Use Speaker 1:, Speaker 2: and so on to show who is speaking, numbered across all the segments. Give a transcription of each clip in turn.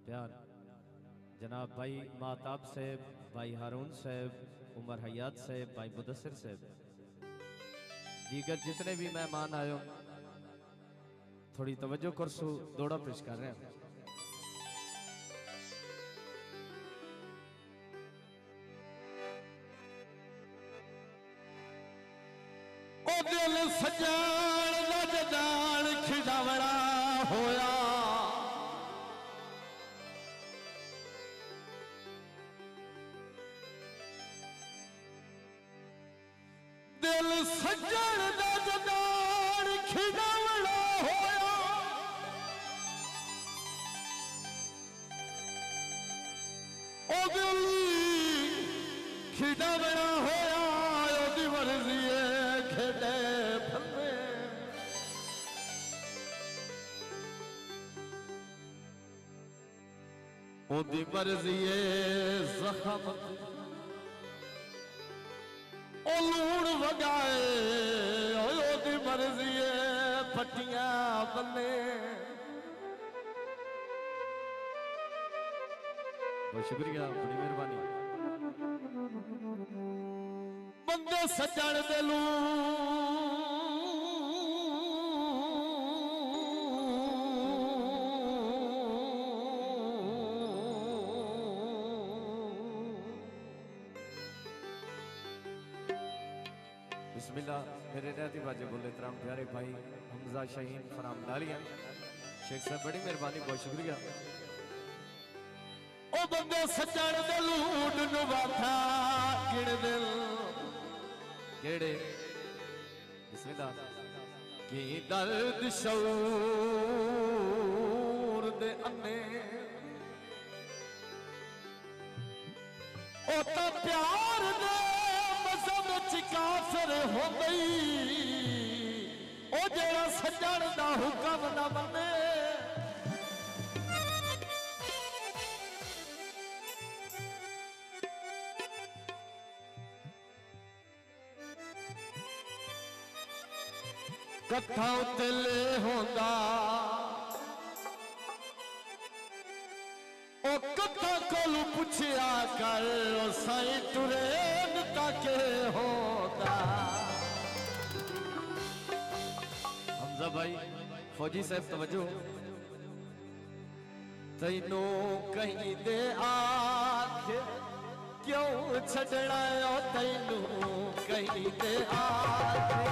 Speaker 1: प्यार जनाब भाई माताब साहब, भाई हारून साहब, उमर हयात साहब, भाई मुदस्सिर साहब, दीगर जितने भी मेहमान आए थोड़ी तवज्जो करसो, दौड़ा पेश कर रहे हैं।
Speaker 2: ओ दिल सजान दा जदान खिडावड़ा होया, दिल सजन दा जदान खिडावड़ा होया, ओ दिल खिडावड़ा होया, ओदी मर्जी खेडे फले ओदी मर्जी जख्म ओ लूण वगाए, ओदी मर्जी पट्टियां बने।
Speaker 1: बहुत शुक्रिया, बड़ी मेहरबानी।
Speaker 2: बंदे सजन दिलू
Speaker 1: बिस्मिल्लाह। मेरे रहती बाजे बोले तराम प्यारे भाई हमजा शहीन फराम डालिया शेख साहब, बड़ी मेहरबानी, बहुत शुक्रिया।
Speaker 2: ओ बंदे सजन दिलू डुबाथा किण दिल
Speaker 1: केड़े बिस्मिल्लाह।
Speaker 2: की दर्द शऊर दे अन्ने ओ तो प्यार दे मजहब च काफिर हो गई, ओ जेड़ा सजन दा हुक्म न मने। कथा उतले होंदा ओ कथा कोलू पुछया कर, ओ साईं टुरे ताके होंदा।
Speaker 1: हमजा भाई फौजी साहब तवज्जो।
Speaker 2: तैनू कहीं दे आखे क्यों छड़ना, ओ तैनू कहीं दे आखे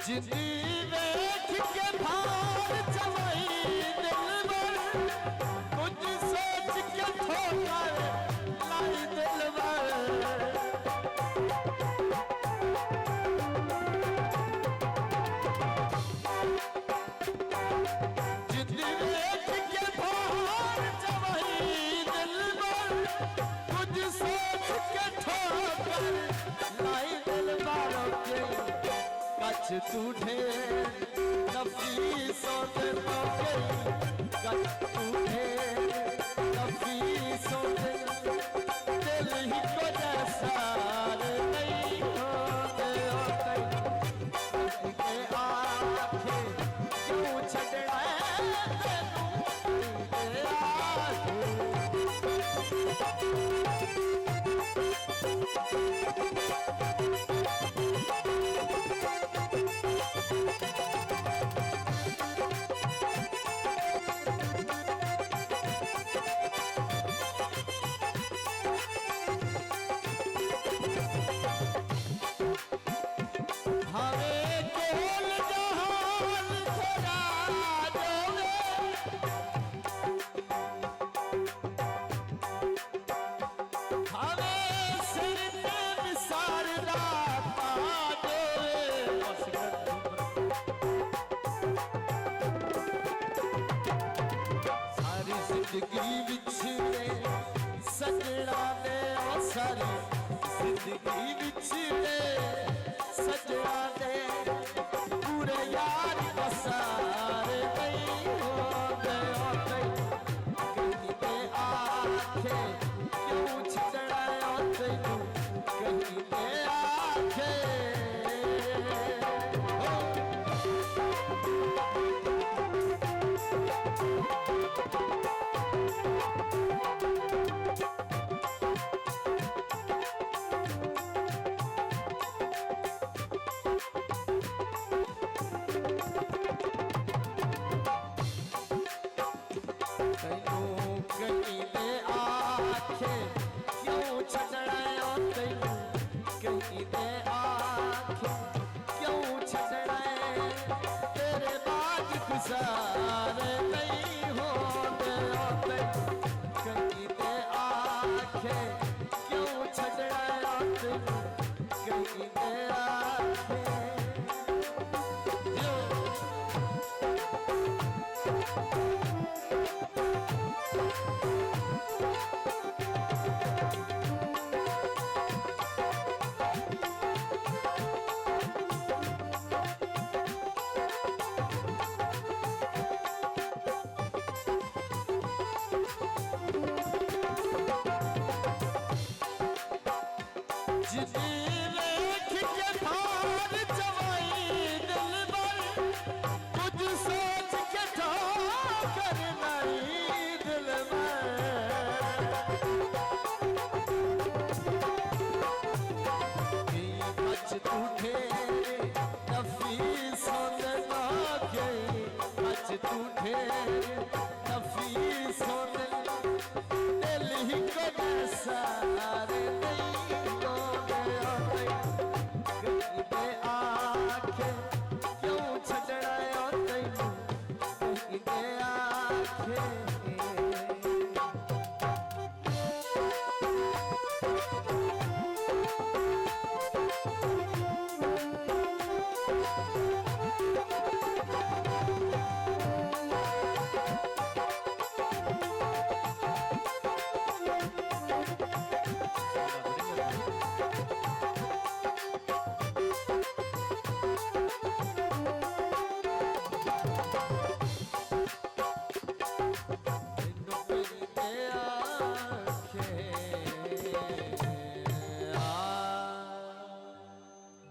Speaker 2: जिंदी देख के भार जवाई दिलबर कुछ सोच के ठोकर लाई दिलबर जिंदी देख के भार जवाई दिलबर कुछ सोच के ठोकर लाई दिलबर के कच तूठे नफीसों से मौके कच तूठे नफीसों से दिल ही को जैसार नहीं होते होते के आँखें क्यों छड़ना जिंदगी विछड़े सजना ने ओ सारी जिंदगी विछड़े सजना ने पूरे यार बसार नहीं होते होते कहीं पे आखे क्यों छड़ना होते कहीं पे आखे गुज़ारे नहीं होते होते कहीं पे आखे क्यों छड़ना होते कहीं पे आखे जिंदगी